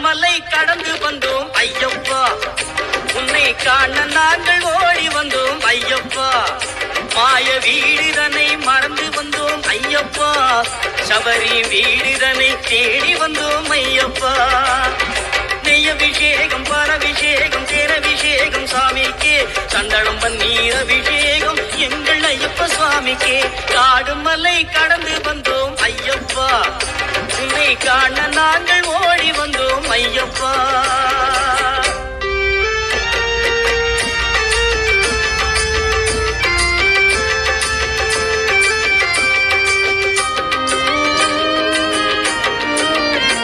மலை கடந்து வந்தோம் ஐயப்பா, உன்னை காண நாங்கள் ஓடி வந்தோம் ஐயப்பா. மாய வீடுதனை மறந்து வந்தோம் ஐயப்பா, சபரி வீடுதனை தேடி வந்தோம் ஐயப்பா. நெய்யபிஷேகம் பாலபிஷேகம் தேனபிஷேகம் சாமிக்கே, சந்தனம் பன்னீர் அபிஷேகம் எங்கள் ஐயப்ப சுவாமிக்கே. காடு மலை கடந்து வந்தோம் ஐயப்பா, உன்னை காண நான்